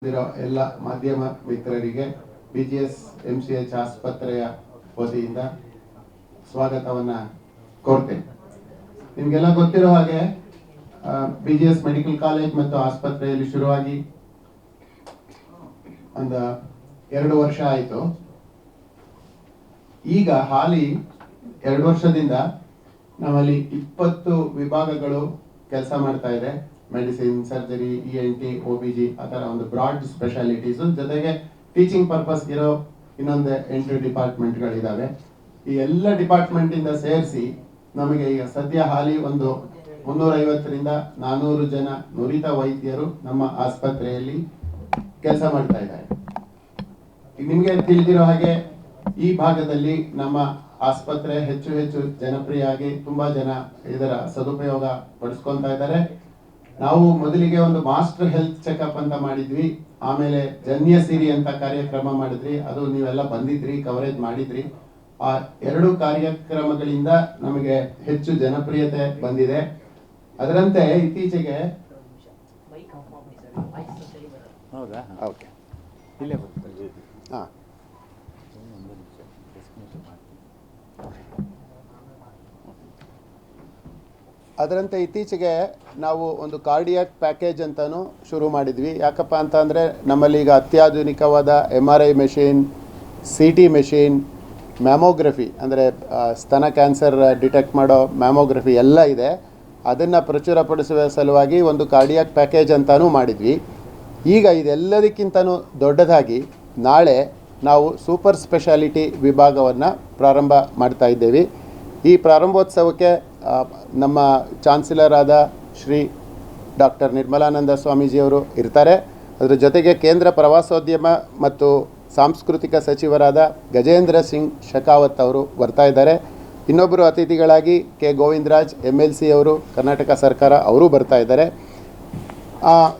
ಎಲ್ಲ ಮಾಧ್ಯಮ ಮಿತ್ರರಿಗೆ BGS MCH ಆಸ್ಪತ್ರೆಯ ವತಿಯಿಂದ ಸ್ವಾಗತವನ್ನ ಕೋರ್ತೇನೆ. ನಿಮಗೆಲ್ಲ ಗೊತ್ತಿರೋ ಹಾಗೆ BGS ಮೆಡಿಕಲ್ ಕಾಲೇಜ್ ಮತ್ತು ಆಸ್ಪತ್ರೆಯಲ್ಲಿ ಶುರುವಾಗಿ ಒಂದು 2 ವರ್ಷ ಆಯಿತು. ಈಗ ಹಾಲಿ 2 ವರ್ಷದಿಂದ ನಮ್ಮಲ್ಲಿ 20 ವಿಭಾಗಗಳು ಕೆಲಸ ಮಾಡ್ತಾ ಇದೆ. ಮೆಡಿಸಿನ್, ಸರ್ಜರಿ, ENT, OBG ಆ ಥರ ಒಂದು ಬ್ರಾಡ್ ಸ್ಪೆಷಾಲಿಟೀಸ್ ಜೊತೆಗೆ ಟೀಚಿಂಗ್ ಪರ್ಪಸ್ ಇರೋ ಇನ್ನೊಂದು 8 ಡಿಪಾರ್ಟ್ಮೆಂಟ್ಗಳಿದ್ದಾವೆ. ಈ ಎಲ್ಲ ಡಿಪಾರ್ಟ್ಮೆಂಟ್ ಇಂದ ಸೇರಿಸಿ ನಮಗೆ ಈಗ ಸದ್ಯ ಹಾಲಿ ಒಂದು 350ರಿಂದ 400 ಜನ ನುರಿತ ವೈದ್ಯರು ನಮ್ಮ ಆಸ್ಪತ್ರೆಯಲ್ಲಿ ಕೆಲಸ ಮಾಡ್ತಾ ಇದ್ದಾರೆ. ಈಗ ನಿಮಗೆ ತಿಳಿದಿರೋ ಹಾಗೆ ಈ ಭಾಗದಲ್ಲಿ ನಮ್ಮ ಆಸ್ಪತ್ರೆ ಹೆಚ್ಚು ಜನಪ್ರಿಯ ಆಗಿ ತುಂಬಾ ಜನ ಇದರ ಸದುಪಯೋಗ ಪಡಿಸ್ಕೊಂತಾ ಇದ್ದಾರೆ. ನಾವು ಮೊದಲಿಗೆ ಒಂದು ಮಾಸ್ಟರ್ ಹೆಲ್ತ್ ಚೆಕಪ್ ಅಂತ ಮಾಡಿದ್ವಿ, ಆಮೇಲೆ ಜನ್ಯ ಸಿರಿ ಅಂತ ಕಾರ್ಯಕ್ರಮ ಮಾಡಿದ್ರಿ. ಅದು ನೀವೆಲ್ಲ ಬಂದಿದ್ರಿ, ಕವರೇಜ್ ಮಾಡಿದ್ರಿ. ಆ 2 ಕಾರ್ಯಕ್ರಮಗಳಿಂದ ನಮಗೆ ಹೆಚ್ಚು ಜನಪ್ರಿಯತೆ ಬಂದಿದೆ. ಅದರಂತೆ ಇತ್ತೀಚೆಗೆ ನಾವು ಒಂದು ಕಾರ್ಡಿಯಾಕ್ ಪ್ಯಾಕೇಜ್ ಅಂತಾನು ಶುರು ಮಾಡಿದ್ವಿ. ಯಾಕಪ್ಪ ಅಂತ ಅಂದರೆ ನಮ್ಮಲ್ಲಿ ಈಗ ಅತ್ಯಾಧುನಿಕವಾದ MRI machine, CT machine, mammography ಅಂದರೆ ಸ್ತನ ಕ್ಯಾನ್ಸರ್ ಡಿಟೆಕ್ಟ್ ಮಾಡೋ ಮ್ಯಾಮೋಗ್ರಫಿ ಎಲ್ಲ ಇದೆ. ಅದನ್ನು ಪ್ರಚುರಪಡಿಸುವ ಸಲುವಾಗಿ ಒಂದು ಕಾರ್ಡಿಯಾಕ್ ಪ್ಯಾಕೇಜ್ ಅಂತಾನು ಮಾಡಿದ್ವಿ. ಈಗ ಇದೆಲ್ಲದಕ್ಕಿಂತನೂ ದೊಡ್ಡದಾಗಿ ನಾಳೆ ನಾವು ಸೂಪರ್ ಸ್ಪೆಷಾಲಿಟಿ ವಿಭಾಗವನ್ನು ಪ್ರಾರಂಭ ಮಾಡ್ತಾ ಇದ್ದೇವೆ. ಈ ಪ್ರಾರಂಭೋತ್ಸವಕ್ಕೆ ನಮ್ಮ ಚಾನ್ಸಲರ್ ಆದ ಶ್ರೀ ಡಾಕ್ಟರ್ ನಿರ್ಮಲಾನಂದ ಸ್ವಾಮೀಜಿಯವರು ಇರ್ತಾರೆ. ಅದರ ಜೊತೆಗೆ ಕೇಂದ್ರ ಪ್ರವಾಸೋದ್ಯಮ ಮತ್ತು ಸಾಂಸ್ಕೃತಿಕ ಸಚಿವರಾದ ಗಜೇಂದ್ರ ಸಿಂಗ್ ಶೆಖಾವತ್ ಅವರು ಬರ್ತಾ ಇದ್ದಾರೆ. ಇನ್ನೊಬ್ಬರು ಅತಿಥಿಗಳಾಗಿ ಕೆ ಗೋವಿಂದರಾಜ್ MLC ಅವರು, ಕರ್ನಾಟಕ ಸರ್ಕಾರ ಅವರು ಬರ್ತಾ ಇದ್ದಾರೆ.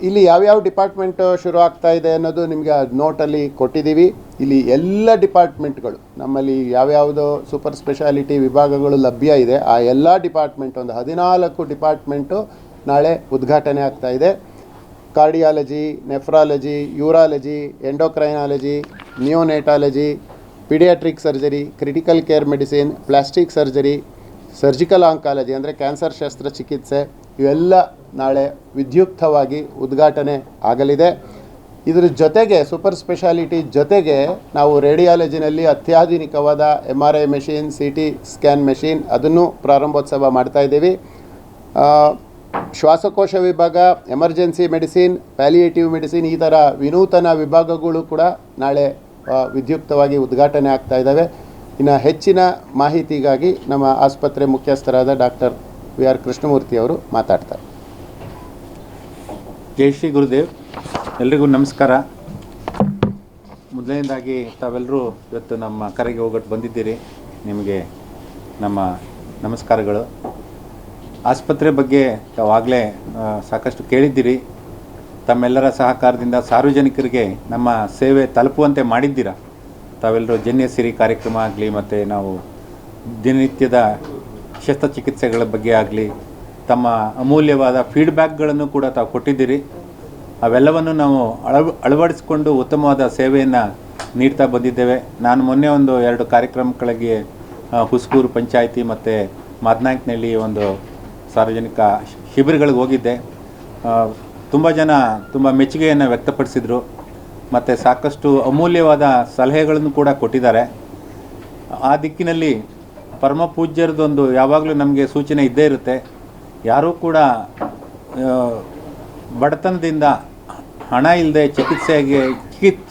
ಇಲ್ಲಿ ಯಾವ್ಯಾವ ಡಿಪಾರ್ಟ್ಮೆಂಟ್ ಶುರು ಆಗ್ತಾ ಇದೆ ಅನ್ನೋದು ನಿಮಗೆ ನೋಟಲ್ಲಿ ಕೊಟ್ಟಿದ್ದೀವಿ. ಇಲ್ಲಿ ಎಲ್ಲ ಡಿಪಾರ್ಟ್ಮೆಂಟ್ಗಳು ನಮ್ಮಲ್ಲಿ ಯಾವ್ಯಾವುದೋ ಸೂಪರ್ ಸ್ಪೆಷಾಲಿಟಿ ವಿಭಾಗಗಳು ಲಭ್ಯ ಇದೆ. ಆ ಎಲ್ಲ ಡಿಪಾರ್ಟ್ಮೆಂಟ್ ಒಂದು 14 ಡಿಪಾರ್ಟ್ಮೆಂಟು ನಾಳೆ ಉದ್ಘಾಟನೆ ಆಗ್ತಾ ಇದೆ. Cardiology, nephrology, urology, endocrinology, neonatology, paediatric surgery, critical care medicine, plastic surgery, surgical oncology ಅಂದರೆ ಕ್ಯಾನ್ಸರ್ ಶಸ್ತ್ರಚಿಕಿತ್ಸೆ, ಇವೆಲ್ಲ ನಾಳೆ ವಿದ್ಯುಕ್ತವಾಗಿ ಉದ್ಘಾಟನೆ ಆಗಲಿದೆ. ಇದರ ಜೊತೆಗೆ ಸೂಪರ್ ಸ್ಪೆಷಾಲಿಟಿ ಜೊತೆಗೆ ನಾವು ರೇಡಿಯಾಲಜಿನಲ್ಲಿ ಅತ್ಯಾಧುನಿಕವಾದ MRI machine, CT scan machine ಅದನ್ನು ಪ್ರಾರಂಭೋತ್ಸವ ಮಾಡ್ತಾ ಇದ್ದೀವಿ. ಶ್ವಾಸಕೋಶ ವಿಭಾಗ, ಎಮರ್ಜೆನ್ಸಿ ಮೆಡಿಸಿನ್, ಪ್ಯಾಲಿಯೇಟಿವ್ ಮೆಡಿಸಿನ್ ಈ ಥರ ವಿನೂತನ ವಿಭಾಗಗಳು ಕೂಡ ನಾಳೆ ವಿದ್ಯುಕ್ತವಾಗಿ ಉದ್ಘಾಟನೆ ಆಗ್ತಾ ಇದ್ದಾವೆ. ಇನ್ನು ಹೆಚ್ಚಿನ ಮಾಹಿತಿಗಾಗಿ ನಮ್ಮ ಆಸ್ಪತ್ರೆ ಮುಖ್ಯಸ್ಥರಾದ ಡಾಕ್ಟರ್ VR ಕೃಷ್ಣಮೂರ್ತಿ ಅವರು ಮಾತಾಡ್ತಾರೆ. ಜೈ ಶ್ರೀ ಗುರುದೇವ್. ಎಲ್ರಿಗೂ ನಮಸ್ಕಾರ. ಮೊದಲನೇದಾಗಿ ತಾವೆಲ್ಲರೂ ಇವತ್ತು ನಮ್ಮ ಕರೆಗೆ ಹೋಗೋಟ್ಟು ಬಂದಿದ್ದೀರಿ. ನಿಮಗೆ ನಮ್ಮ ನಮಸ್ಕಾರಗಳು. ಆಸ್ಪತ್ರೆ ಬಗ್ಗೆ ತಾವಾಗಲೇ ಸಾಕಷ್ಟು ಕೇಳಿದ್ದೀರಿ. ತಮ್ಮೆಲ್ಲರ ಸಹಕಾರದಿಂದ ಸಾರ್ವಜನಿಕರಿಗೆ ನಮ್ಮ ಸೇವೆ ತಲುಪುವಂತೆ ಮಾಡಿದ್ದೀರಾ. ತಾವೆಲ್ಲರೂ ಜನ್ಯ ಸಿರಿ ಕಾರ್ಯಕ್ರಮ ಆಗಲಿ, ಮತ್ತು ನಾವು ದಿನನಿತ್ಯದ ಶಸ್ತ್ರಚಿಕಿತ್ಸೆಗಳ ಬಗ್ಗೆ ಆಗಲಿ, ತಮ್ಮ ಅಮೂಲ್ಯವಾದ ಫೀಡ್ಬ್ಯಾಕ್ಗಳನ್ನು ಕೂಡ ತಾವು ಕೊಟ್ಟಿದ್ದೀರಿ. ಅವೆಲ್ಲವನ್ನು ನಾವು ಅಳವಡಿಸಿಕೊಂಡು ಉತ್ತಮವಾದ ಸೇವೆಯನ್ನು ನೀಡ್ತಾ ಬಂದಿದ್ದೇವೆ. ನಾನು ಮೊನ್ನೆ ಒಂದು 2 ಕಾರ್ಯಕ್ರಮಗಳಿಗೆ ಹುಸ್ಕೂರು ಪಂಚಾಯಿತಿ ಮತ್ತು ಮಾದನಾಯ್ಕನಲ್ಲಿ ಒಂದು ಸಾರ್ವಜನಿಕ ಶಿಬಿರಗಳಿಗೆ ಹೋಗಿದ್ದೆ. ತುಂಬ ಜನ ತುಂಬ ಮೆಚ್ಚುಗೆಯನ್ನು ವ್ಯಕ್ತಪಡಿಸಿದರು ಮತ್ತು ಸಾಕಷ್ಟು ಅಮೂಲ್ಯವಾದ ಸಲಹೆಗಳನ್ನು ಕೂಡ ಕೊಟ್ಟಿದ್ದಾರೆ. ಆ ದಿಕ್ಕಿನಲ್ಲಿ ಪರಮ ಪೂಜ್ಯರದೊಂದು ಯಾವಾಗಲೂ ನಮಗೆ ಸೂಚನೆ ಇದ್ದೇ ಇರುತ್ತೆ. ಯಾರೂ ಕೂಡ ಬಡತನದಿಂದ, ಹಣ ಇಲ್ಲದೆ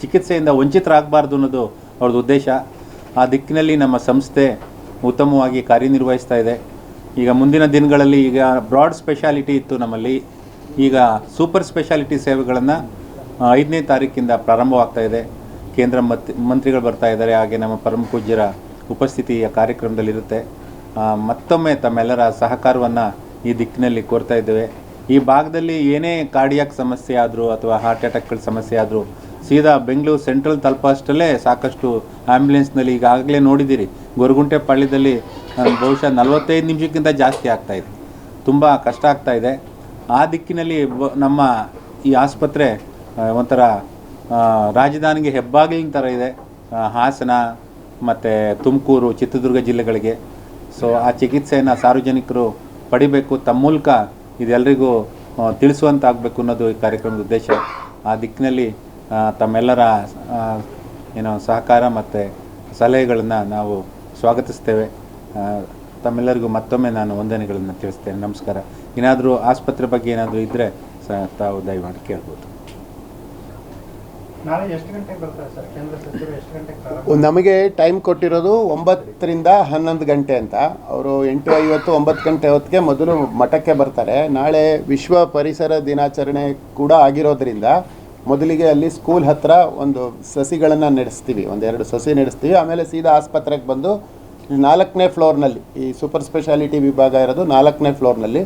ಚಿಕಿತ್ಸೆಯಿಂದ ವಂಚಿತರಾಗಬಾರ್ದು ಅನ್ನೋದು ಅವ್ರದ್ದು ಉದ್ದೇಶ. ಆ ದಿಕ್ಕಿನಲ್ಲಿ ನಮ್ಮ ಸಂಸ್ಥೆ ಉತ್ತಮವಾಗಿ ಕಾರ್ಯನಿರ್ವಹಿಸ್ತಾ ಇದೆ. ಈಗ ಮುಂದಿನ ದಿನಗಳಲ್ಲಿ ಈಗ ಬ್ರಾಡ್ ಸ್ಪೆಷಾಲಿಟಿ ಇತ್ತು ನಮ್ಮಲ್ಲಿ, ಈಗ ಸೂಪರ್ ಸ್ಪೆಷಾಲಿಟಿ ಸೇವೆಗಳನ್ನು 5ನೇ ತಾರೀಕಿಂದ ಪ್ರಾರಂಭವಾಗ್ತಾ ಇದೆ. ಕೇಂದ್ರ ಮಂತ್ರಿಗಳು ಬರ್ತಾ ಇದ್ದಾರೆ, ಹಾಗೆ ನಮ್ಮ ಪರಮ ಪೂಜ್ಯರ ಉಪಸ್ಥಿತಿಯ ಕಾರ್ಯಕ್ರಮದಲ್ಲಿರುತ್ತೆ. ಮತ್ತೊಮ್ಮೆ ತಮ್ಮೆಲ್ಲರ ಸಹಕಾರವನ್ನು ಈ ದಿಕ್ಕಿನಲ್ಲಿ ಕೋರ್ತಾ ಇದ್ದೇವೆ. ಈ ಭಾಗದಲ್ಲಿ ಏನೇ ಕಾರ್ಡಿಯಾಕ್ ಸಮಸ್ಯೆ ಆದರೂ ಅಥವಾ ಹಾರ್ಟ್ ಅಟ್ಯಾಕ್ಗಳ ಸಮಸ್ಯೆ ಆದರೂ ಸೀದಾ ಬೆಂಗಳೂರು ಸೆಂಟ್ರಲ್ ತಲುಪೋಷ್ಟಲ್ಲೇ ಸಾಕಷ್ಟು ಆ್ಯಂಬುಲೆನ್ಸ್ನಲ್ಲಿ ಈಗಾಗಲೇ ನೋಡಿದ್ದೀರಿ. ಗೊರಗುಂಟೆ ಪಾಳ್ಯದಲ್ಲಿ ಬಹುಶಃ 45 ನಿಮಿಷಕ್ಕಿಂತ ಜಾಸ್ತಿ ಆಗ್ತಾಯಿದೆ. ತುಂಬ ಕಷ್ಟ ಆಗ್ತಾಯಿದೆ. ಆ ದಿಕ್ಕಿನಲ್ಲಿ ನಮ್ಮ ಈ ಆಸ್ಪತ್ರೆ ಒಂಥರ ರಾಜಧಾನಿಗೆ ಹೆಬ್ಬಾಗಿಲಿನ ಥರ ಇದೆ. ಹಾಸನ ಮತ್ತು ತುಮಕೂರು, ಚಿತ್ರದುರ್ಗ ಜಿಲ್ಲೆಗಳಿಗೆ. ಸೊ ಆ ಚಿಕಿತ್ಸೆಯನ್ನು ಸಾರ್ವಜನಿಕರು ಪಡಿಬೇಕು, ತಮ್ಮ ಮೂಲಕ ಇದೆಲ್ಲರಿಗೂ ತಿಳಿಸುವಂತಾಗಬೇಕು ಅನ್ನೋದು ಈ ಕಾರ್ಯಕ್ರಮದ ಉದ್ದೇಶ. ಆ ದಿಕ್ಕಿನಲ್ಲಿ ತಮ್ಮೆಲ್ಲರ ಸಹಕಾರ ಮತ್ತು ಸಲಹೆಗಳನ್ನು ನಾವು ಸ್ವಾಗತಿಸ್ತೇವೆ. ತಮ್ಮೆಲ್ಲರಿಗೂ ಮತ್ತೊಮ್ಮೆ ನಾನು ವಂದನೆಗಳನ್ನು ತಿಳಿಸ್ತೇನೆ. ನಮಸ್ಕಾರ. ಏನಾದರೂ ಆಸ್ಪತ್ರೆ ಬಗ್ಗೆ ಏನಾದರೂ ಇದ್ದರೆ ತಾವು ದಯಮಾಡಿ ಕೇಳ್ಬೋದು. ನಾಳೆ ಎಷ್ಟು ಗಂಟೆಗೆ ಬರ್ತಾರೆ ಸರ್? ಕೇಂದ್ರ ಸಚಿವರು ಎಷ್ಟು ಗಂಟೆಗೆ ಪ್ರಾರಂಭ? ನಮಗೆ ಟೈಮ್ ಕೊಟ್ಟಿರೋದು 9ರಿಂದ 11 ಗಂಟೆ ಅಂತ. ಅವರು 8:50 9 ಗಂಟೆ ಹೊತ್ತಿಗೆ ಮೊದಲು ಮಠಕ್ಕೆ ಬರ್ತಾರೆ. ನಾಳೆ ವಿಶ್ವ ಪರಿಸರ ದಿನಾಚರಣೆ ಕೂಡ ಆಗಿರೋದ್ರಿಂದ ಮೊದಲಿಗೆ ಅಲ್ಲಿ ಸ್ಕೂಲ್ ಹತ್ತಿರ ಒಂದು ಸಸಿಗಳನ್ನು ನಡೆಸ್ತೀವಿ, 1-2 ಸಸಿ ನಡೆಸ್ತೀವಿ. ಆಮೇಲೆ ಸೀದಾ ಆಸ್ಪತ್ರೆಗೆ ಬಂದು 4ನೇ ಫ್ಲೋರ್ನಲ್ಲಿ, ಈ ಸೂಪರ್ ಸ್ಪೆಷಾಲಿಟಿ ವಿಭಾಗ ಇರೋದು 4ನೇ ಫ್ಲೋರ್ನಲ್ಲಿ,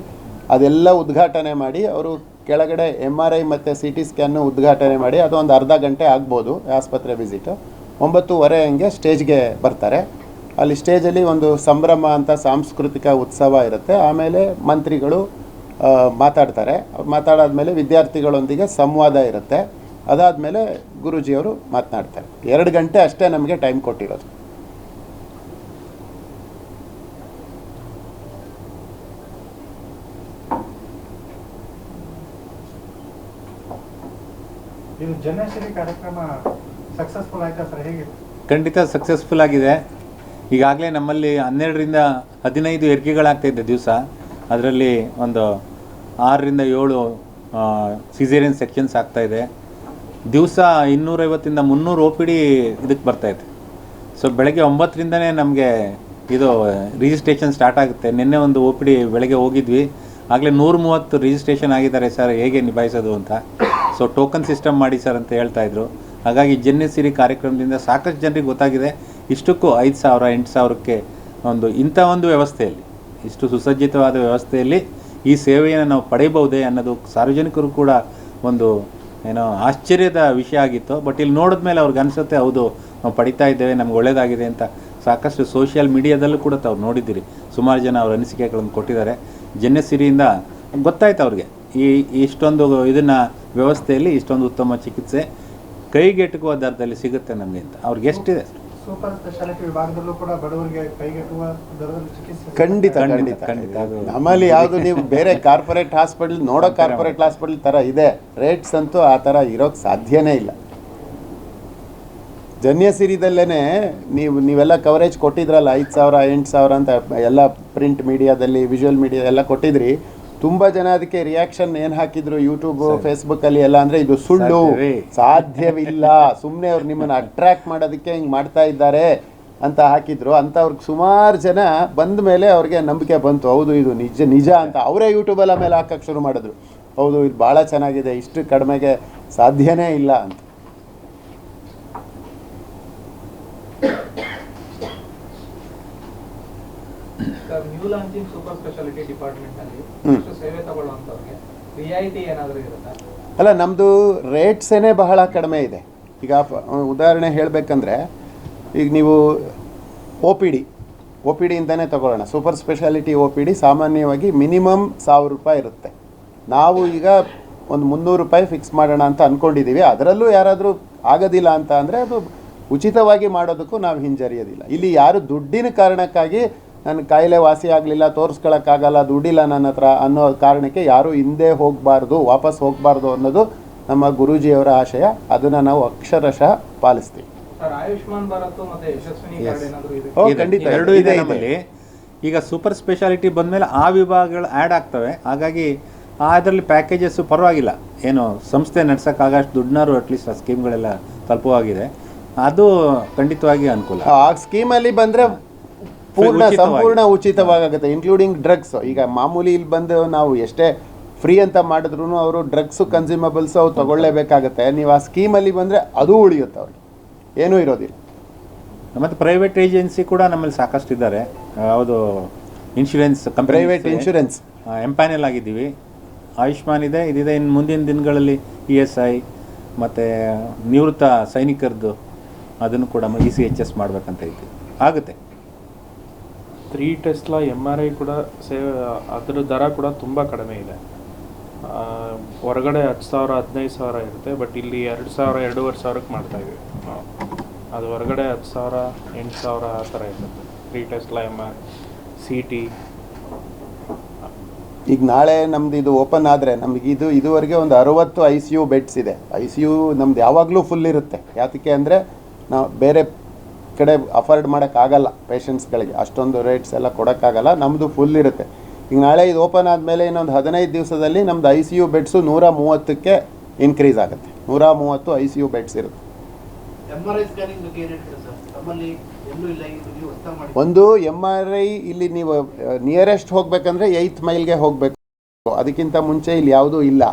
ಅದೆಲ್ಲ ಉದ್ಘಾಟನೆ ಮಾಡಿ ಅವರು ಕೆಳಗಡೆ MRI ಮತ್ತು CT ಸ್ಕ್ಯಾನ್ನು ಉದ್ಘಾಟನೆ ಮಾಡಿ ಅದು ಒಂದು ಅರ್ಧ ಗಂಟೆ ಆಗ್ಬೋದು ಆಸ್ಪತ್ರೆ ವಿಸಿಟು. 9:30 ಹಂಗೆ ಸ್ಟೇಜ್ಗೆ ಬರ್ತಾರೆ. ಅಲ್ಲಿ ಸ್ಟೇಜಲ್ಲಿ ಒಂದು ಸಂಭ್ರಮ ಅಂತ ಸಾಂಸ್ಕೃತಿಕ ಉತ್ಸವ ಇರುತ್ತೆ. ಆಮೇಲೆ ಮಂತ್ರಿಗಳು ಮಾತಾಡ್ತಾರೆ. ಅವ್ರು ಮಾತಾಡಾದ್ಮೇಲೆ ವಿದ್ಯಾರ್ಥಿಗಳೊಂದಿಗೆ ಸಂವಾದ ಇರುತ್ತೆ. ಅದಾದಮೇಲೆ ಗುರೂಜಿಯವರು ಮಾತನಾಡ್ತಾರೆ. 2 ಗಂಟೆ ಅಷ್ಟೇ ನಮಗೆ ಟೈಮ್ ಕೊಟ್ಟಿರೋದು. ಇದು ಜನೌಷಧಿ ಕಾರ್ಯಕ್ರಮ ಸಕ್ಸಸ್ಫುಲ್ ಆಯ್ತಾ ಸರ್? ಹೇಗೆ? ಖಂಡಿತ ಸಕ್ಸಸ್ಫುಲ್ ಆಗಿದೆ. ಈಗಾಗಲೇ ನಮ್ಮಲ್ಲಿ 12ರಿಂದ 15 ಹೆರಿಗೆಗಳಾಗ್ತಾಯಿದ್ದೆ ದಿವಸ. ಅದರಲ್ಲಿ ಒಂದು 6ರಿಂದ 7 ಸಿಸೇರಿಯನ್ ಸೆಕ್ಷನ್ಸ್ ಆಗ್ತಾಯಿದೆ. ದಿವಸ 250ರಿಂದ 300 OPD ಇದಕ್ಕೆ ಬರ್ತಾಯಿದೆ. ಸೊ ಬೆಳಗ್ಗೆ 9ರಿಂದನೇ ನಮಗೆ ಇದು ರಿಜಿಸ್ಟ್ರೇಷನ್ ಸ್ಟಾರ್ಟ್ ಆಗುತ್ತೆ. ನಿನ್ನೆ ಒಂದು OPD ಬೆಳಗ್ಗೆ ಹೋಗಿದ್ವಿ, ಆಗಲೇ 130 ರಿಜಿಸ್ಟ್ರೇಷನ್ ಆಗಿದ್ದಾರೆ ಸರ್, ಹೇಗೆ ನಿಭಾಯಿಸೋದು ಅಂತ. ಸೊ ಟೋಕನ್ ಸಿಸ್ಟಮ್ ಮಾಡಿ ಸರ್ ಅಂತ ಹೇಳ್ತಾಯಿದ್ರು. ಹಾಗಾಗಿ ಜನ್ಯಸಿರಿ ಕಾರ್ಯಕ್ರಮದಿಂದ ಸಾಕಷ್ಟು ಜನರಿಗೆ ಗೊತ್ತಾಗಿದೆ. ಇಷ್ಟಕ್ಕೂ 5,000 8,000ಕ್ಕೆ ಇಂಥ ಒಂದು ವ್ಯವಸ್ಥೆಯಲ್ಲಿ, ಇಷ್ಟು ಸುಸಜ್ಜಿತವಾದ ವ್ಯವಸ್ಥೆಯಲ್ಲಿ ಈ ಸೇವೆಯನ್ನು ನಾವು ಪಡೆಯಬಹುದೇ ಅನ್ನೋದು ಸಾರ್ವಜನಿಕರು ಕೂಡ ಒಂದು ಆಶ್ಚರ್ಯದ ವಿಷಯ ಆಗಿತ್ತು. ಬಟ್ ಇಲ್ಲಿ ನೋಡಿದ್ಮೇಲೆ ಅವ್ರಿಗೆ ಅನಿಸುತ್ತೆ, ಹೌದು ನಾವು ಪಡಿತಾ ಇದ್ದೇವೆ, ನಮ್ಗೆ ಒಳ್ಳೆಯದಾಗಿದೆ ಅಂತ. ಸಾಕಷ್ಟು ಸೋಷಿಯಲ್ ಮೀಡಿಯಾದಲ್ಲೂ ಕೂಡ ತಾವು ನೋಡಿದ್ದೀರಿ, ಸುಮಾರು ಜನ ಅವ್ರ ಅನಿಸಿಕೆಗಳನ್ನು ಕೊಟ್ಟಿದ್ದಾರೆ. ಜನ್ಯಸಿರಿಯಿಂದ ಗೊತ್ತಾಯ್ತು ಅವ್ರಿಗೆ ಇಷ್ಟೊಂದು ಇದನ್ನು ವ್ಯವಸ್ಥೆಯಲ್ಲಿ ಇಷ್ಟೊಂದು ಉತ್ತಮ ಚಿಕಿತ್ಸೆ ಕೈಗೆಟುಕುವ ದರದಲ್ಲಿ ಸಿಗುತ್ತೆ ನಮಗೆ ಅಂತ ಅವ್ರಿಗೆ ಎಷ್ಟಿದೆ. ಸೂಪರ್ ಸ್ಪೆಷಾಲಿಟಿ ವಿಭಾಗದಲ್ಲೂ ಕೂಡ ಬಡವರಿಗೆ ಕೈಗೆಟುಕುವ ದರದಲ್ಲಿ ಚಿಕಿತ್ಸೆ ಖಂಡಿತ ಖಂಡಿತ ಖಂಡಿತ. ನಮ್ಮಲ್ಲಿ ಯಾವುದು ನೀವು ಬೇರೆ ಕಾರ್ಪೊರೇಟ್ ಹಾಸ್ಪಿಟಲ್ ನೋಡೋ ಕಾರ್ಪೊರೇಟ್ ಹಾಸ್ಪಿಟಲ್ ಥರ ಇದೆ, ರೇಟ್ಸ್ ಅಂತೂ ಆ ಥರ ಇರೋಕ್ಕೆ ಸಾಧ್ಯನೇ ಇಲ್ಲ. ಜನ್ಯಸಿರಿದಲ್ಲೇ ನೀವೆಲ್ಲ ಕವರೇಜ್ ಕೊಟ್ಟಿದ್ರಲ್ಲ, 5,000 8,000 ಅಂತ ಎಲ್ಲ ಪ್ರಿಂಟ್ ಮೀಡಿಯಾದಲ್ಲಿ, ವಿಜುವಲ್ ಮೀಡಿಯಾ ಎಲ್ಲ ಕೊಟ್ಟಿದ್ರಿ. ತುಂಬ ಜನ ಅದಕ್ಕೆ ರಿಯಾಕ್ಷನ್ ಏನು ಹಾಕಿದ್ರು ಯೂಟ್ಯೂಬು ಫೇಸ್ಬುಕ್ಕಲ್ಲಿ ಎಲ್ಲ, ಅಂದರೆ ಇದು ಸುಳ್ಳು, ಸಾಧ್ಯವಿಲ್ಲ, ಸುಮ್ಮನೆ ಅವ್ರು ನಿಮ್ಮನ್ನು ಅಟ್ರ್ಯಾಕ್ಟ್ ಮಾಡೋದಕ್ಕೆ ಹಿಂಗೆ ಮಾಡ್ತಾ ಇದ್ದಾರೆ ಅಂತ ಹಾಕಿದ್ರು. ಅಂಥವ್ರಿಗೆ ಸುಮಾರು ಜನ ಬಂದ ಮೇಲೆ ಅವ್ರಿಗೆ ನಂಬಿಕೆ ಬಂತು, ಹೌದು ಇದು ನಿಜ ಅಂತ. ಅವರೇ ಯೂಟ್ಯೂಬೆಲ್ಲ ಮೇಲೆ ಹಾಕಕ್ಕೆ ಶುರು ಮಾಡಿದ್ರು, ಹೌದು ಇದು ಭಾಳ ಚೆನ್ನಾಗಿದೆ, ಇಷ್ಟು ಕಡಿಮೆಗೆ ಸಾಧ್ಯನೇ ಇಲ್ಲ ಅಂತ. New launching super speciality department ಅಲ್ಲಿ ಸೇವೆ ತಗೊಳ್ಳುವಂತವ್ರಿಗೆ ರಿಯಾಯಿತಿ ಏನಾದರೂ ಇರುತ್ತಾ? ಅಲ್ಲ, ನಮ್ಮದು ರೇಟ್ಸೇ ಬಹಳ ಕಡಿಮೆ ಇದೆ. ಈಗ ಉದಾಹರಣೆ ಹೇಳಬೇಕಂದ್ರೆ, ಈಗ ನೀವು ಒ ಪಿ ಡಿಯಿಂದನೇ ತಗೊಳ್ಳೋಣ. ಸೂಪರ್ ಸ್ಪೆಷಾಲಿಟಿ OPD ಸಾಮಾನ್ಯವಾಗಿ ಮಿನಿಮಮ್ 1,000 ರೂಪಾಯಿ ಇರುತ್ತೆ. ನಾವು ಈಗ ಒಂದು 300 ರೂಪಾಯಿ ಫಿಕ್ಸ್ ಮಾಡೋಣ ಅಂತ ಅಂದ್ಕೊಂಡಿದ್ದೀವಿ. ಅದರಲ್ಲೂ ಯಾರಾದರೂ ಆಗೋದಿಲ್ಲ ಅಂತ ಅಂದರೆ ಅದು ಉಚಿತವಾಗಿ ಮಾಡೋದಕ್ಕೂ ನಾವು ಹಿಂಜರಿಯೋದಿಲ್ಲ. ಇಲ್ಲಿ ಯಾರು ದುಡ್ಡಿನ ಕಾರಣಕ್ಕಾಗಿ ನನ್ನ ಕಾಯಿಲೆ ವಾಸಿ ಆಗಲಿಲ್ಲ, ತೋರಿಸ್ಕೊಳ್ಳೋಕ್ಕಾಗಲ್ಲ, ದುಡ್ಡಿಲ್ಲ ನನ್ನ ಹತ್ರ ಅನ್ನೋ ಕಾರಣಕ್ಕೆ ಯಾರೂ ಹಿಂದೆ ಹೋಗಬಾರ್ದು, ವಾಪಸ್ ಹೋಗಬಾರ್ದು ಅನ್ನೋದು ನಮ್ಮ ಗುರೂಜಿಯವರ ಆಶಯ. ಅದನ್ನು ನಾವು ಅಕ್ಷರಶಃ ಪಾಲಿಸ್ತೀವಿ. ಆಯುಷ್ಮಾನ್ ಭಾರತ್ ಮತ್ತು ಯಶಸ್ವಿನಿ ಕಾರ್ಡ್ ಏನಾದರೂ ಇದೆ? ಖಂಡಿತ ಎರಡೂ ಇದೆ ನಮ್ಮಲ್ಲಿ. ಈಗ ಸೂಪರ್ ಸ್ಪೆಷಾಲಿಟಿ ಬಂದಮೇಲೆ ಆ ವಿಭಾಗಗಳು ಆ್ಯಡ್ ಆಗ್ತವೆ. ಹಾಗಾಗಿ ಅದರಲ್ಲಿ ಪ್ಯಾಕೇಜಸ್ಸು ಪರವಾಗಿಲ್ಲ, ಏನು ಸಂಸ್ಥೆ ನಡ್ಸೋಕ್ಕಾಗಷ್ಟು ದುಡ್ಡನ್ನಾರು ಅಟ್ಲೀಸ್ಟ್ ಆ ಸ್ಕೀಮ್ಗಳೆಲ್ಲ ತಲುಪವಾಗಿದೆ. ಅದು ಖಂಡಿತವಾಗಿ ಅನುಕೂಲ. ಆ ಸ್ಕೀಮಲ್ಲಿ ಬಂದರೆ ಸಂಪೂರ್ಣ ಉಚಿತವಾಗುತ್ತೆ, ಇನ್ಕ್ಲೂಡಿಂಗ್ ಡ್ರಗ್ಸ್. ಈಗ ಮಾಮೂಲಿ ಇಲ್ಲಿ ಬಂದು ನಾವು ಎಷ್ಟೇ ಫ್ರೀ ಅಂತ ಮಾಡಿದ್ರು ಅವರು ಡ್ರಗ್ಸು ಕನ್ಸ್ಯೂಮಬಲ್ಸು ಅವ್ರು ತಗೊಳ್ಳೇಬೇಕಾಗತ್ತೆ. ನೀವು ಆ ಸ್ಕೀಮಲ್ಲಿ ಬಂದರೆ ಅದು ಉಳಿಯುತ್ತೆ, ಅವ್ರಿಗೆ ಏನೂ ಇರೋದಿಲ್ಲ. ಮತ್ತು ಪ್ರೈವೇಟ್ ಏಜೆನ್ಸಿ ಕೂಡ ನಮ್ಮಲ್ಲಿ ಸಾಕಷ್ಟು ಇದ್ದಾರೆ. ಯಾವುದು ಇನ್ಶೂರೆನ್ಸ್ ಕಂಪನಿ, ಪ್ರೈವೇಟ್ ಇನ್ಶೂರೆನ್ಸ್ ಎಂಪ್ಯಾನೆಲ್ ಆಗಿದ್ದೀವಿ. ಆಯುಷ್ಮಾನ್ ಇದೆ, ಇದಿದೆ. ಇನ್ನು ಮುಂದಿನ ದಿನಗಳಲ್ಲಿ ESI ಮತ್ತು ನಿವೃತ್ತ ಸೈನಿಕರದ್ದು ಅದನ್ನು ಕೂಡ ECHS ಮಾಡಬೇಕಂತ ಇದ್ದೀವಿ. ಆಗುತ್ತೆ. 3 ಟೆಸ್ಲಾ MRI ಕೂಡ ಅದರ ದರ ಕೂಡ ತುಂಬ ಕಡಿಮೆ ಇದೆ. ಹೊರಗಡೆ 10,000 15,000 ಇರುತ್ತೆ, ಬಟ್ ಇಲ್ಲಿ 2,000 2,500ಕ್ಕೆ ಮಾಡ್ತಾಯಿದ್ವಿ ನಾವು. ಅದು ಹೊರಗಡೆ 10,000 8,000 ಆ ಥರ ಇರುತ್ತೆ. 3 ಟೆಸ್ಲಾ MR CT. ಈಗ ನಾಳೆ ನಮ್ದು ಇದು ಓಪನ್ ಆದರೆ ನಮಗೆ ಇದುವರೆಗೆ ಒಂದು 60 ICU ಬೆಡ್ಸ್ ಇದೆ. ICU ನಮ್ದು ಯಾವಾಗಲೂ ಫುಲ್ ಇರುತ್ತೆ. ಯಾತಕ್ಕೆ ಅಂದರೆ ನಾವು ಬೇರೆ ಕಡೆ ಅಫೋರ್ಡ್ ಮಾಡೋಕ್ಕಾಗಲ್ಲ, ಪೇಷಂಟ್ಸ್ಗಳಿಗೆ ಅಷ್ಟೊಂದು ರೇಟ್ಸ್ ಎಲ್ಲ ಕೊಡೋಕ್ಕಾಗಲ್ಲ, ನಮ್ಮದು ಫುಲ್ ಇರುತ್ತೆ. ಈಗ ನಾಳೆ ಇದು ಓಪನ್ ಆದಮೇಲೆ ಇನ್ನೊಂದು 15 ದಿವಸದಲ್ಲಿ ನಮ್ಮದು ICU ಬೆಡ್ಸು 130ಕ್ಕೆ ಇನ್ಕ್ರೀಸ್ ಆಗುತ್ತೆ. 130 ICU ಬೆಡ್ಸ್ ಇರುತ್ತೆ. MRI ಸ್ಕ್ಯಾನಿಂಗ್ ಬಗ್ಗೆ ಏನು ಹೇಳ್ತೀರಾ ಸರ್? ನಮ್ಮಲ್ಲಿ ಎಲ್ಲೂ ಇಲ್ಲ, ಇದು ನೀವು ಹೊಸ್ದಾಗಿ ಮಾಡಿ. ಒಂದು MRI ಇಲ್ಲಿ ನೀವು ನಿಯರೆಸ್ಟ್ ಹೋಗಬೇಕಂದ್ರೆ 8th ಮೈಲ್ಗೆ ಹೋಗಬೇಕು. ಅದಕ್ಕಿಂತ ಮುಂಚೆ ಇಲ್ಲಿ ಯಾವುದೂ ಇಲ್ಲ.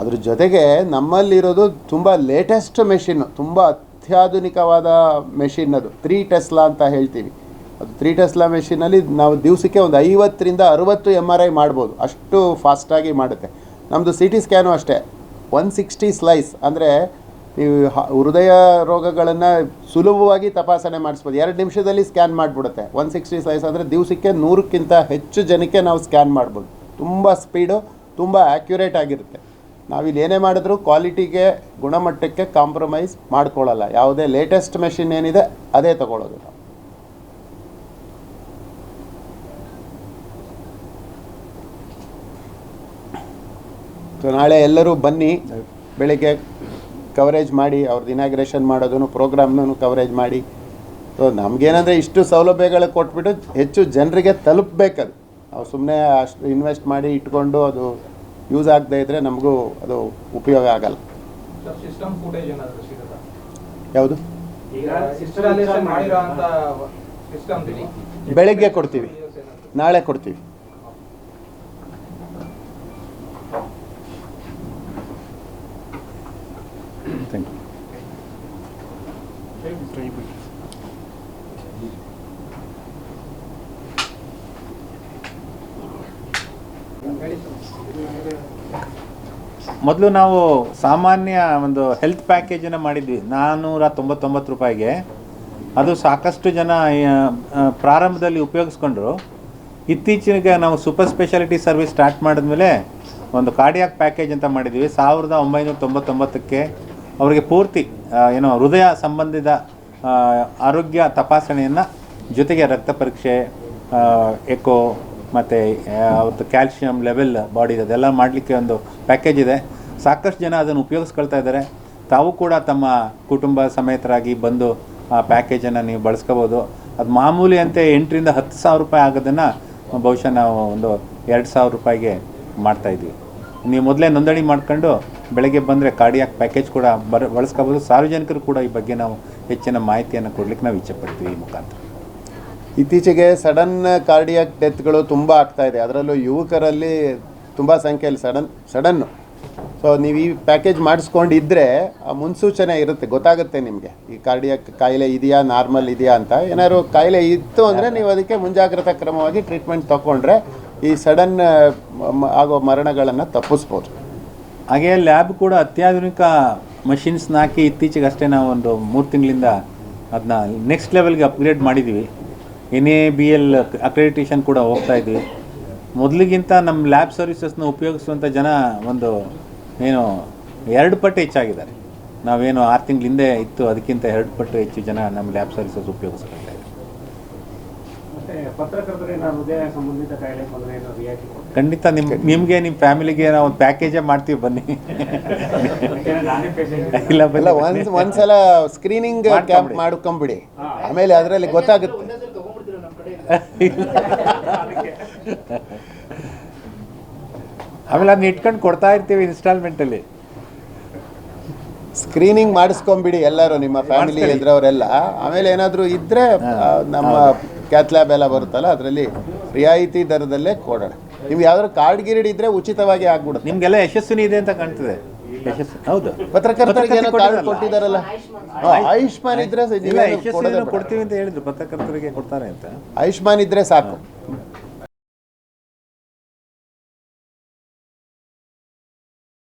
ಅದ್ರ ಜೊತೆಗೆ ನಮ್ಮಲ್ಲಿರೋದು ತುಂಬ ಲೇಟೆಸ್ಟ್ ಮೆಷಿನ್ನು, ತುಂಬ ಅತ್ಯಾಧುನಿಕವಾದ ಮೆಷಿನ್. ಅದು 3 ಟೆಸ್ಲಾ ಅಂತ ಹೇಳ್ತೀವಿ. ಅದು 3 ಟೆಸ್ಲಾ ಮೆಷಿನಲ್ಲಿ ನಾವು ದಿವಸಕ್ಕೆ ಒಂದು 50ರಿಂದ 60 MRI ಮಾಡ್ಬೋದು, ಅಷ್ಟು ಫಾಸ್ಟಾಗಿ ಮಾಡುತ್ತೆ. ನಮ್ಮದು CT ಸ್ಕ್ಯಾನು ಅಷ್ಟೇ 160 ಸ್ಲೈಸ್, ಅಂದರೆ ನೀವು ಹೃದಯ ರೋಗಗಳನ್ನು ಸುಲಭವಾಗಿ ತಪಾಸಣೆ ಮಾಡಿಸ್ಬೋದು. 2 ನಿಮಿಷದಲ್ಲಿ ಸ್ಕ್ಯಾನ್ ಮಾಡಿಬಿಡುತ್ತೆ. 160 ಸ್ಲೈಸ್ ಅಂದರೆ ದಿವಸಕ್ಕೆ 100ಕ್ಕಿಂತ ಹೆಚ್ಚು ಜನಕ್ಕೆ ನಾವು ಸ್ಕ್ಯಾನ್ ಮಾಡ್ಬೋದು. ತುಂಬ ಸ್ಪೀಡು, ತುಂಬ ಆ್ಯಕ್ಯುರೇಟ್ ಆಗಿರುತ್ತೆ. ನಾವಿಲ್ಲಿ ಏನೇ ಮಾಡಿದ್ರೂ ಕ್ವಾಲಿಟಿಗೆ, ಗುಣಮಟ್ಟಕ್ಕೆ ಕಾಂಪ್ರಮೈಸ್ ಮಾಡ್ಕೊಳ್ಳಲ್ಲ. ಯಾವುದೇ ಲೇಟೆಸ್ಟ್ ಮೆಷಿನ್ ಏನಿದೆ ಅದೇ ತಗೊಳ್ಳೋದು ನಾವು. ಸೊ ನಾಳೆ ಎಲ್ಲರೂ ಬನ್ನಿ, ಬೆಳಿಗ್ಗೆ ಕವರೇಜ್ ಮಾಡಿ, ಅವ್ರದ್ದು ಇನಾಗ್ರೇಷನ್ ಮಾಡೋದನ್ನು ಪ್ರೋಗ್ರಾಮ್ನೂ ಕವರೇಜ್ ಮಾಡಿ. ಸೊ ನಮಗೇನಂದರೆ ಇಷ್ಟು ಸೌಲಭ್ಯಗಳು ಕೊಟ್ಬಿಟ್ಟು ಹೆಚ್ಚು ಜನರಿಗೆ ತಲುಪಬೇಕದು. ನಾವು ಸುಮ್ಮನೆ ಅಷ್ಟು ಇನ್ವೆಸ್ಟ್ ಮಾಡಿ ಇಟ್ಕೊಂಡು ಅದು ಯೂಸ್ ಆಗದೇ ಇದ್ದರೆ ನಮಗೂ ಅದು ಉಪಯೋಗ ಆಗಲ್ಲ. ಸಿಸ್ಟಮ್ ಫುಟೇಜ್ ಏನಾದರೂ ಸಿಗುತ್ತಾ? ಯಾವುದು? ಈಗ ಇನ್ಸ್ಟಾಲೇಷನ್ ಮಾಡಿರೋಂಥ ಸಿಸ್ಟಮ್ ಬೆಳಗ್ಗೆ ಕೊಡ್ತೀವಿ, ನಾಳೆ ಕೊಡ್ತೀವಿ. Thank you. ಮೊದಲು ನಾವು ಸಾಮಾನ್ಯ ಒಂದು ಹೆಲ್ತ್ ಪ್ಯಾಕೇಜನ್ನು ಮಾಡಿದ್ವಿ 499 ರೂಪಾಯಿಗೆ. ಅದು ಸಾಕಷ್ಟು ಜನ ಪ್ರಾರಂಭದಲ್ಲಿ ಉಪಯೋಗಿಸ್ಕೊಂಡ್ರು. ಇತ್ತೀಚೆಗೆ ನಾವು ಸೂಪರ್ ಸ್ಪೆಷಾಲಿಟಿ ಸರ್ವಿಸ್ ಸ್ಟಾರ್ಟ್ ಮಾಡಿದ್ಮೇಲೆ ಒಂದು ಕಾರ್ಡಿಯಾಕ್ ಪ್ಯಾಕೇಜ್ ಅಂತ ಮಾಡಿದ್ವಿ. 1999ಕ್ಕೆ ಅವರಿಗೆ ಪೂರ್ತಿ ಹೃದಯ ಸಂಬಂಧಿತ ಆರೋಗ್ಯ ತಪಾಸಣೆಯನ್ನು, ಜೊತೆಗೆ ರಕ್ತ ಪರೀಕ್ಷೆ, ಎಕೋ ಮತ್ತು ಅವತ್ತು ಕ್ಯಾಲ್ಶಿಯಂ ಲೆವೆಲ್ ಬಾಡಿ ಅದೆಲ್ಲ ಮಾಡಲಿಕ್ಕೆ ಒಂದು ಪ್ಯಾಕೇಜ್ ಇದೆ. ಸಾಕಷ್ಟು ಜನ ಅದನ್ನು ಉಪಯೋಗಿಸ್ಕೊಳ್ತಾ ಇದ್ದಾರೆ. ತಾವು ಕೂಡ ತಮ್ಮ ಕುಟುಂಬ ಸಮೇತರಾಗಿ ಬಂದು ಆ ಪ್ಯಾಕೇಜನ್ನು ನೀವು ಬಳಸ್ಕೋಬೋದು. ಅದು ಮಾಮೂಲಿ ಅಂತೆ 8ರಿಂದ 10,000 ರೂಪಾಯಿ ಆಗೋದನ್ನು ಬಹುಶಃ ನಾವು ಒಂದು 2,000 ರೂಪಾಯಿಗೆ ಮಾಡ್ತಾಯಿದ್ವಿ. ನೀವು ಮೊದಲೇ ನೋಂದಣಿ ಮಾಡ್ಕೊಂಡು ಬೆಳಗ್ಗೆ ಬಂದರೆ ಕಾರ್ಡಿಯಾಕ್ ಪ್ಯಾಕೇಜ್ ಕೂಡ ಬಳಸ್ಕೋಬೋದು. ಸಾರ್ವಜನಿಕರು ಕೂಡ ಈ ಬಗ್ಗೆ ನಾವು ಹೆಚ್ಚಿನ ಮಾಹಿತಿಯನ್ನು ಕೊಡಲಿಕ್ಕೆ ನಾವು ಇಚ್ಛೆಪಡ್ತೀವಿ ಈ ಮುಖಾಂತರ. ಇತ್ತೀಚೆಗೆ ಸಡನ್ ಕಾರ್ಡಿಯಾಕ್ ಡೆತ್ಗಳು ತುಂಬ ಆಗ್ತಾಯಿದೆ. ಅದರಲ್ಲೂ ಯುವಕರಲ್ಲಿ ತುಂಬ ಸಂಖ್ಯೆಯಲ್ಲಿ ಸಡನ್ನು. ಸೊ ನೀವು ಈ ಪ್ಯಾಕೇಜ್ ಮಾಡಿಸ್ಕೊಂಡಿದ್ದರೆ ಆ ಮುನ್ಸೂಚನೆ ಇರುತ್ತೆ, ಗೊತ್ತಾಗುತ್ತೆ ನಿಮಗೆ ಈ ಕಾರ್ಡಿಯಾಕ್ ಕಾಯಿಲೆ ಇದೆಯಾ, ನಾರ್ಮಲ್ ಇದೆಯಾ ಅಂತ. ಏನಾದ್ರು ಕಾಯಿಲೆ ಇತ್ತು ಅಂದರೆ ನೀವು ಅದಕ್ಕೆ ಮುಂಜಾಗ್ರತಾ ಕ್ರಮವಾಗಿ ಟ್ರೀಟ್ಮೆಂಟ್ ತೊಗೊಂಡ್ರೆ ಈ ಸಡನ್ ಆಗೋ ಮರಣಗಳನ್ನು ತಪ್ಪಿಸ್ಬೋದು. ಹಾಗೆ ಲ್ಯಾಬ್ ಕೂಡ ಅತ್ಯಾಧುನಿಕ ಮಷಿನ್ಸ್ನ ಹಾಕಿ ಇತ್ತೀಚೆಗೆ ಅಷ್ಟೇ ನಾವು ಒಂದು 3 ತಿಂಗಳಿಂದ ಅದನ್ನ ನೆಕ್ಸ್ಟ್ ಲೆವೆಲ್ಗೆ ಅಪ್ಗ್ರೇಡ್ ಮಾಡಿದ್ದೀವಿ. NABL ಅಕ್ರೆಡಿಟೇಷನ್ ಕೂಡ ಹೋಗ್ತಾ ಇದ್ವಿ. ಮೊದಲಿಗಿಂತ ನಮ್ಮ ಲ್ಯಾಬ್ ಸರ್ವಿಸಸ್ನ ಉಪಯೋಗಿಸುವಂಥ ಜನ ಒಂದು 2 ಪಟ್ಟು ಹೆಚ್ಚಾಗಿದ್ದಾರೆ. ನಾವೇನು 6 ತಿಂಗಳ ಹಿಂದೆ ಇತ್ತು ಅದಕ್ಕಿಂತ 2 ಪಟ್ಟು ಹೆಚ್ಚು ಜನ ನಮ್ಮ ಲ್ಯಾಬ್ ಸರ್ವಿಸಸ್ ಉಪಯೋಗಿಸ್ಕೊಳ್ತಾ ಇದ್ದಾರೆ. ಪತ್ರಕರ್ತರಿಗೆ ನಾನು ಹೃದಯ ಸಂಬಂಧಿತ ಕಾಯಿಲೆ ಬಂದರೆ ರಿಯಾಯಿತಿ ಖಂಡಿತ ನಿಮಗೆ ನಿಮ್ಮ ಫ್ಯಾಮಿಲಿಗೆ ನಾವು ಒಂದು ಪ್ಯಾಕೇಜೇ ಮಾಡ್ತೀವಿ, ಬನ್ನಿ. ಇಲ್ಲ ಒಂದ್ಸಲ ಸ್ಕ್ರೀನಿಂಗ್ ಕ್ಯಾಂಪ್ ಮಾಡ್ಕೊಂಬಿಡಿ, ಆಮೇಲೆ ಅದರಲ್ಲಿ ಗೊತ್ತಾಗುತ್ತೆ. ಆಮೇಲೆ ಅದನ್ನ ಇಟ್ಕೊಂಡು ಕೊಡ್ತಾ ಇರ್ತೀವಿ ಇನ್ಸ್ಟಾಲ್ಮೆಂಟಲ್ಲಿ. ಸ್ಕ್ರೀನಿಂಗ್ ಮಾಡಿಸ್ಕೊಂಬಿಡಿ ಎಲ್ಲರೂ, ನಿಮ್ಮ ಫ್ಯಾಮಿಲಿ ಇದ್ರವರೆಲ್ಲ. ಆಮೇಲೆ ಏನಾದರೂ ಇದ್ದರೆ ನಮ್ಮ ಕ್ಯಾತ್ ಲ್ಯಾಬ್ ಎಲ್ಲ ಬರುತ್ತಲ್ಲ, ಅದರಲ್ಲಿ ರಿಯಾಯಿತಿ ದರದಲ್ಲೇ ಕೊಡೋಣ. ನಿಮ್ಗೆ ಯಾವ್ದಾದ್ರು ಕಾರ್ಡ್ ಗಿರಿಡ್ ಇದ್ದರೆ ಉಚಿತವಾಗಿ ಆಗ್ಬಿಡುತ್ತೆ. ನಿಮಗೆಲ್ಲ ಯಶಸ್ವಿನಿ ಇದೆ ಅಂತ ಕಾಣ್ತದೆ. ಹೌದು, ಪತ್ರಕರ್ತರಿಗೆ ಏನೋ ಕಾರ್ಡ್ ಕೊಟ್ಟಿದ್ದಾರಲ್ಲ, ಆಯುಷ್ಮಾನ್ ಇದ್ರೆ ಕೊಡ್ತೀವಿ ಅಂತ ಹೇಳಿದ್ರು, ಪತ್ರಕರ್ತರಿಗೆ ಕೊಡ್ತಾರೆ ಅಂತ. ಆಯುಷ್ಮಾನ್ ಇದ್ರೆ ಸಾಕು.